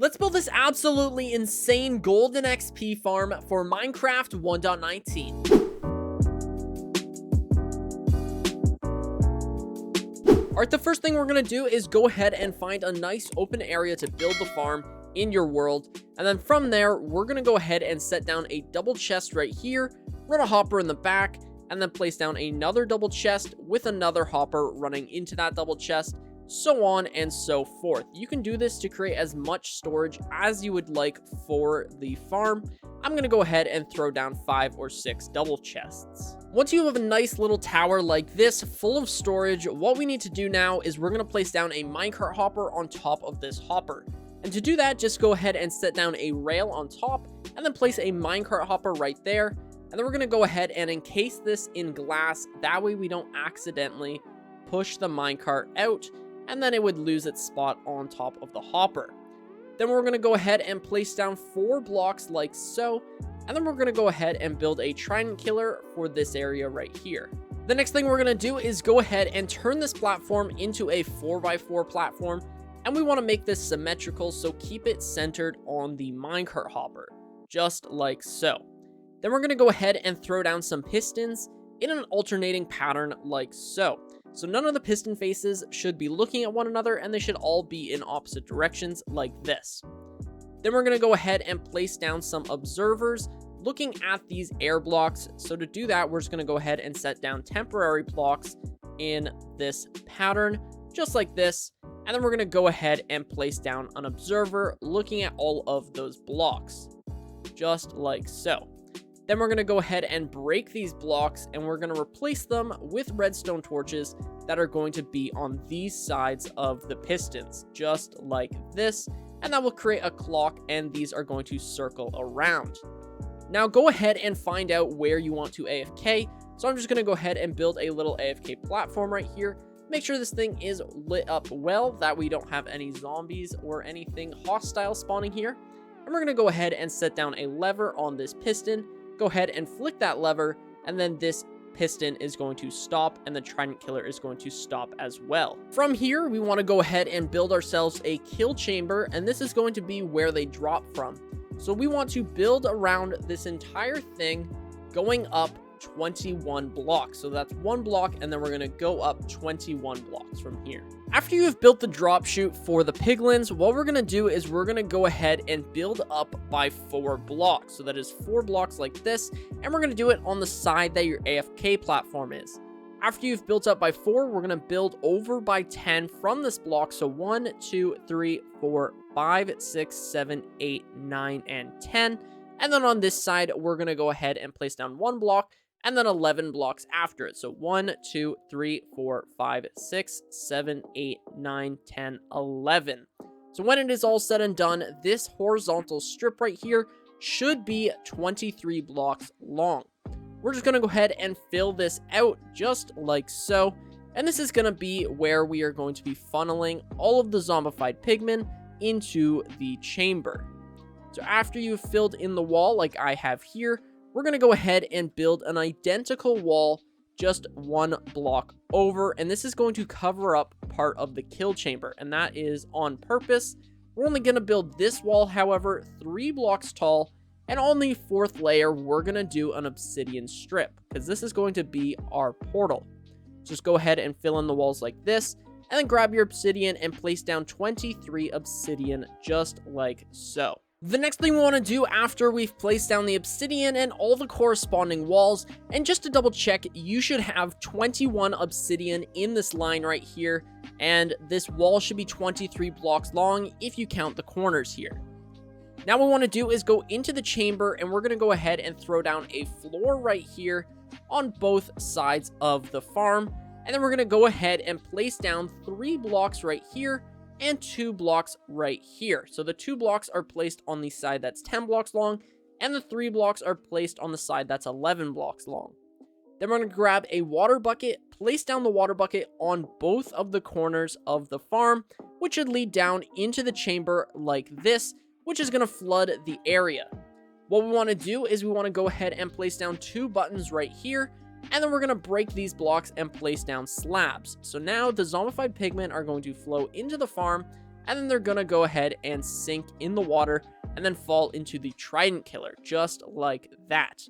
Let's build this absolutely insane golden XP farm for Minecraft 1.19. Alright, the first thing we're going to do is go ahead and find a nice open area to build the farm in your world. And then from there, we're going to go ahead and set down a double chest right here, run a hopper in the back, and then place down another double chest with another hopper running into that double chest, so on and so forth. You can do this to create as much storage as you would like for the farm. I'm going to go ahead and throw down 5 or 6 double chests. Once you have a nice little tower like this full of storage, what we need to do now is we're going to place down a minecart hopper on top of this hopper. And to do that, just go ahead and set down a rail on top and then place a minecart hopper right there. And then we're going to go ahead and encase this in glass. That way we don't accidentally push the minecart out and then it would lose its spot on top of the hopper. Then we're going to go ahead and place down 4 blocks like so. And then we're going to go ahead and build a trident killer for this area right here. The next thing we're going to do is go ahead and turn this platform into a 4x4 platform. And we want to make this symmetrical, so keep it centered on the minecart hopper, just like so. Then we're going to go ahead and throw down some pistons in an alternating pattern like so. So none of the piston faces should be looking at one another, and they should all be in opposite directions like this. Then we're going to go ahead and place down some observers looking at these air blocks. So to do that, we're just going to go ahead and set down temporary blocks in this pattern, just like this. And then we're going to go ahead and place down an observer looking at all of those blocks, just like so. Then we're going to go ahead and break these blocks, and we're going to replace them with redstone torches that are going to be on these sides of the pistons, just like this. And that will create a clock, and these are going to circle around. Now go ahead and find out where you want to AFK. So I'm just going to go ahead and build a little AFK platform right here. Make sure this thing is lit up well, that we don't have any zombies or anything hostile spawning here. And we're going to go ahead and set down a lever on this piston. Go ahead and flick that lever, and then this piston is going to stop, and the trident killer is going to stop as well. From here, we want to go ahead and build ourselves a kill chamber, and this is going to be where they drop from. So we want to build around this entire thing, going up 21 blocks. So that's 1 block, and then we're going to go up 21 blocks from here. After you have built the drop chute for the piglins, what we're going to do is we're going to go ahead and build up by 4 blocks. So that is 4 blocks like this, and we're going to do it on the side that your AFK platform is. After you've built up by 4, we're going to build over by 10 from this block. So 1, 2, 3, 4, 5, 6, 7, 8, 9, and 10. And then on this side, we're going to go ahead and place down 1 block, and then 11 blocks after it. So 1, 2, 3, 4, 5, 6, 7, 8, 9, 10, 11. So when it is all said and done, this horizontal strip right here should be 23 blocks long. We're just going to go ahead and fill this out just like so. And this is going to be where we are going to be funneling all of the zombified pigmen into the chamber. So after you've filled in the wall like I have here, we're going to go ahead and build an identical wall just 1 block over, and this is going to cover up part of the kill chamber, and that is on purpose. We're only going to build this wall, however, 3 blocks tall, and on the 4th layer, we're going to do an obsidian strip, because this is going to be our portal. Just go ahead and fill in the walls like this, and then grab your obsidian and place down 23 obsidian just like so. The next thing we want to do after we've placed down the obsidian and all the corresponding walls, and just to double check, you should have 21 obsidian in this line right here, and this wall should be 23 blocks long if you count the corners here. Now what we want to do is go into the chamber, and we're going to go ahead and throw down a floor right here on both sides of the farm, and then we're going to go ahead and place down 3 blocks right here, and 2 blocks right here. So the 2 blocks are placed on the side that's 10 blocks long, and the 3 blocks are placed on the side that's 11 blocks long. Then we're going to grab a water bucket, place down the water bucket on both of the corners of the farm, which should lead down into the chamber like this, which is going to flood the area. What we want to do is we want to go ahead and place down 2 buttons right here, and then we're going to break these blocks and place down slabs. So now the zombified pigmen are going to flow into the farm, and then they're gonna go ahead and sink in the water and then fall into the trident killer, just like that.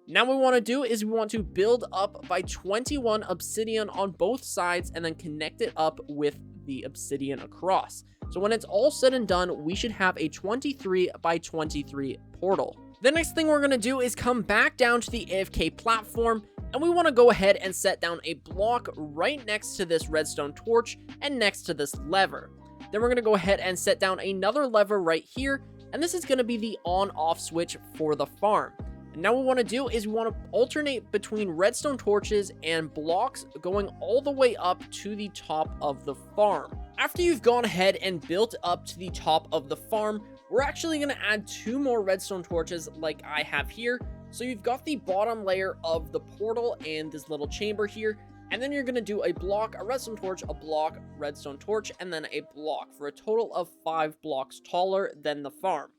Now what we want to do is we want to build up by 21 obsidian on both sides and then connect it up with the obsidian across. So when it's all said and done, we should have a 23 by 23 portal. The next thing we're going to do is come back down to the AFK platform, and we want to go ahead and set down a block right next to this redstone torch and next to this lever. Then we're going to go ahead and set down another lever right here, and this is going to be the on-off switch for the farm. And now what we want to do is we want to alternate between redstone torches and blocks going all the way up to the top of the farm. After you've gone ahead and built up to the top of the farm, we're actually going to add 2 more redstone torches like I have here. So you've got the bottom layer of the portal and this little chamber here, and then you're going to do a block, a redstone torch, a block, redstone torch, and then a block for a total of 5 blocks taller than the farm.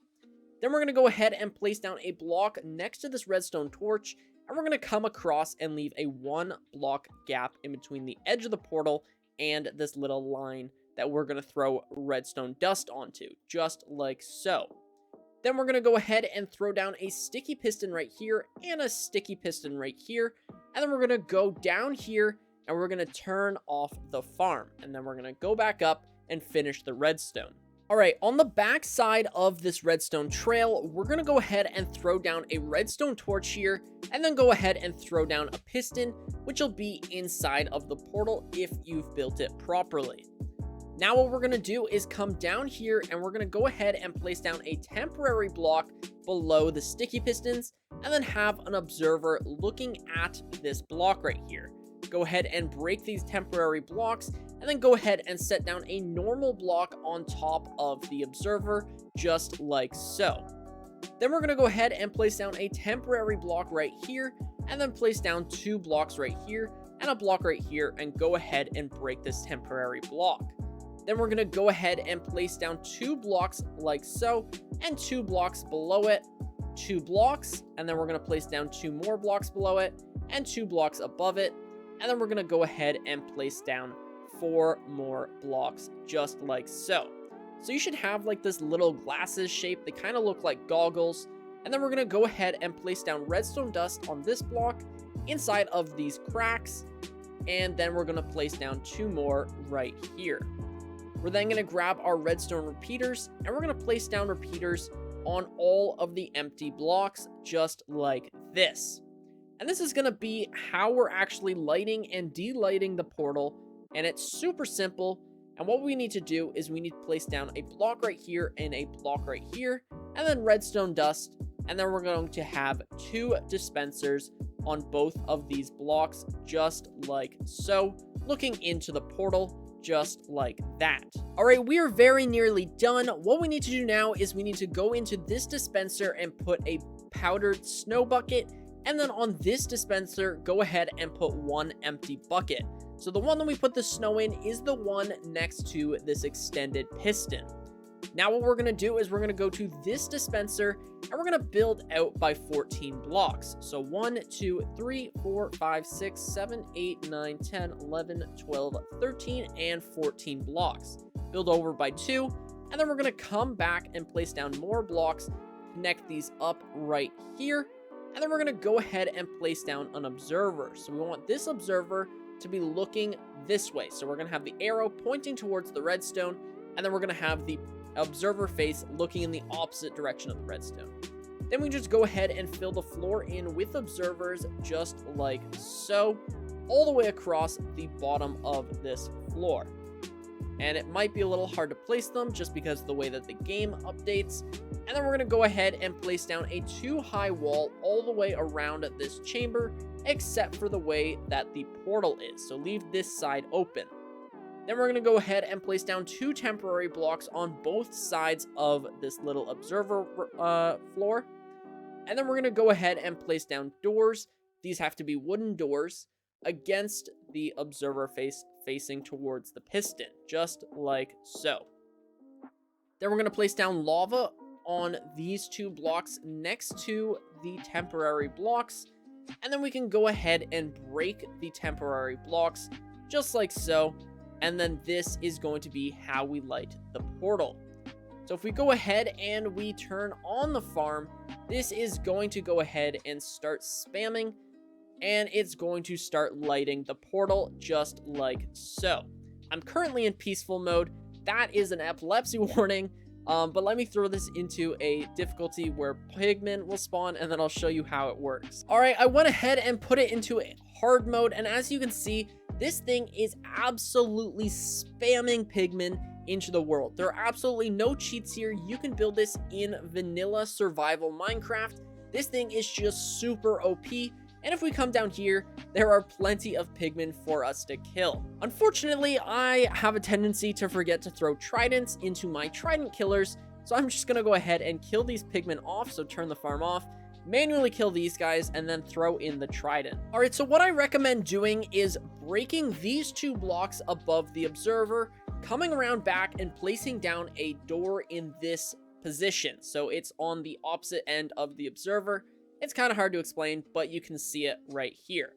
Then we're going to go ahead and place down a block next to this redstone torch, and we're going to come across and leave a 1 block gap in between the edge of the portal and this little line that we're going to throw redstone dust onto, just like so. Then we're going to go ahead and throw down a sticky piston right here and a sticky piston right here, and then we're going to go down here and we're going to turn off the farm, and then we're going to go back up and finish the redstone. Alright, on the back side of this redstone trail, we're going to go ahead and throw down a redstone torch here, and then go ahead and throw down a piston, which will be inside of the portal if you've built it properly. Now what we're going to do is come down here, and we're going to go ahead and place down a temporary block below the sticky pistons, and then have an observer looking at this block right here. Go ahead and break these temporary blocks, and then go ahead and set down a normal block on top of the observer, just like so. Then we're going to go ahead and place down a temporary block right here, and then place down 2 blocks right here, and a block right here, and go ahead and break this temporary block. Then we're going to go ahead and place down 2 blocks like so, and 2 blocks below it, 2 blocks, and then we're going to place down 2 more blocks below it, and 2 blocks above it, and then we're going to go ahead and place down 4 more blocks, just like so. So you should have like this little glasses shape. They kind of look like goggles. And then we're going to go ahead and place down redstone dust on this block inside of these cracks. And then we're going to place down 2 more right here. We're then going to grab our redstone repeaters, and we're going to place down repeaters on all of the empty blocks, just like this. And this is going to be how we're actually lighting and delighting the portal. And it's super simple. And what we need to do is we need to place down a block right here and a block right here, and then redstone dust. And then we're going to have 2 dispensers on both of these blocks, just like so, looking into the portal, just like that. All right, we are very nearly done. What we need to do now is we need to go into this dispenser and put a powdered snow bucket. And then on this dispenser, go ahead and put 1 empty bucket. So the one that we put the snow in is the one next to this extended piston. Now what we're going to do is we're going to go to this dispenser, and we're going to build out by 14 blocks. So 1, 2, 3, 4, 5, 6, 7, 8, 9, 10, 11, 12, 13, and 14 blocks. Build over by 2, and then we're going to come back and place down more blocks, connect these up right here. And then we're going to go ahead and place down an observer. So we want this observer to be looking this way. So we're going to have the arrow pointing towards the redstone, and then we're going to have the observer face looking in the opposite direction of the redstone. Then we just go ahead and fill the floor in with observers, just like so, all the way across the bottom of this floor. And it might be a little hard to place them just because of the way that the game updates. And then we're going to go ahead and place down a 2-high wall all the way around this chamber, except for the way that the portal is. So leave this side open. Then we're going to go ahead and place down 2 temporary blocks on both sides of this little observer floor. And then we're going to go ahead and place down doors. These have to be wooden doors against the observer face facing towards the piston, just like so. Then we're going to place down lava on these 2 blocks next to the temporary blocks, and then we can go ahead and break the temporary blocks, just like so, and then this is going to be how we light the portal. So if we go ahead and we turn on the farm, this is going to go ahead and start spamming, and it's going to start lighting the portal just like so. I'm currently in peaceful mode. That is an epilepsy warning, but let me throw this into a difficulty where pigmen will spawn, and then I'll show you how it works. All right, I went ahead and put it into a hard mode, and as you can see, this thing is absolutely spamming pigmen into the world. There are absolutely no cheats here. You can build this in vanilla survival Minecraft. This thing is just super OP. And if we come down here, there are plenty of pigmen for us to kill. Unfortunately, I have a tendency to forget to throw tridents into my trident killers, so I'm just gonna go ahead and kill these pigmen off. So turn the farm off, manually kill these guys, and then throw in the trident. All right, so what I recommend doing is breaking these 2 blocks above the observer, coming around back and placing down a door in this position. So it's on the opposite end of the observer. It's kind of hard to explain, but you can see it right here.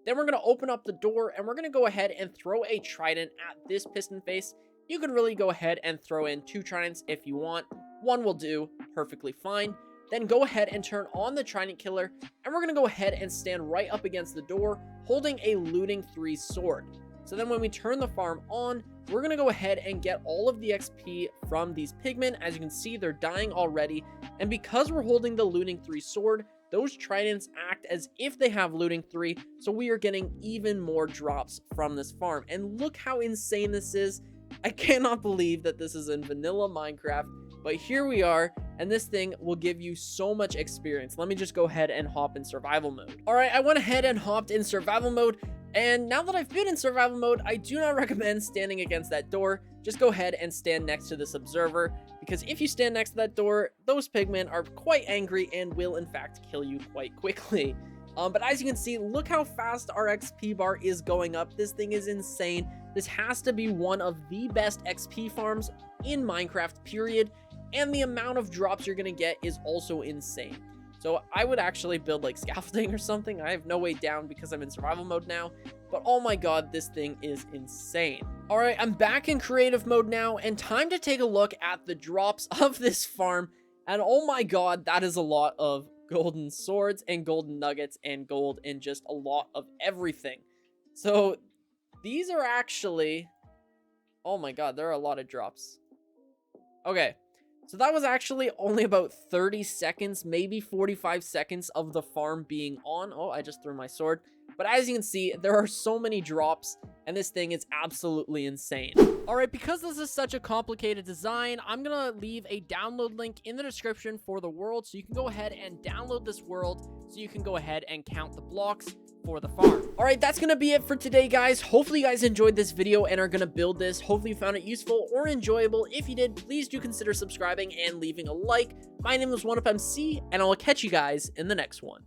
Then we're going to open up the door, and we're going to go ahead and throw a trident at this piston face. You can really go ahead and throw in 2 tridents if you want. 1 will do perfectly fine. Then go ahead and turn on the trident killer, and we're going to go ahead and stand right up against the door holding a looting 3 sword. So then when we turn the farm on, we're going to go ahead and get all of the XP from these pigmen. As you can see, they're dying already. And because we're holding the looting 3 sword, those tridents act as if they have looting 3. So we are getting even more drops from this farm. And look how insane this is. I cannot believe that this is in vanilla Minecraft. But here we are, and this thing will give you so much experience. Let me just go ahead and hop in survival mode. All right, I went ahead and hopped in survival mode. And now that I've been in survival mode, I do not recommend standing against that door. Just go ahead and stand next to this observer, because if you stand next to that door, those pigmen are quite angry and will in fact kill you quite quickly. But as you can see, look how fast our XP bar is going up. This thing is insane. This has to be one of the best XP farms in Minecraft, period. And the amount of drops you're gonna get is also insane. So I would actually build like scaffolding or something. I have no way down because I'm in survival mode now. But oh my god, this thing is insane. All right, I'm back in creative mode now, and time to take a look at the drops of this farm. And oh my god, that is a lot of golden swords and golden nuggets and gold and just a lot of everything. So these are actually, oh my god, there are a lot of drops. Okay. So that was actually only about 30 seconds, maybe 45 seconds of the farm being on. Oh, I just threw my sword. But as you can see, there are so many drops, and this thing is absolutely insane. All right, because this is such a complicated design, I'm going to leave a download link in the description for the world, so you can go ahead and download this world, so you can go ahead and count the blocks for the farm. All right, that's gonna be it for today, guys. Hopefully you guys enjoyed this video and are gonna build this. Hopefully you found it useful or enjoyable. If you did, please do consider subscribing and leaving a like. My name is OneUpMC, and I'll catch you guys in the next one.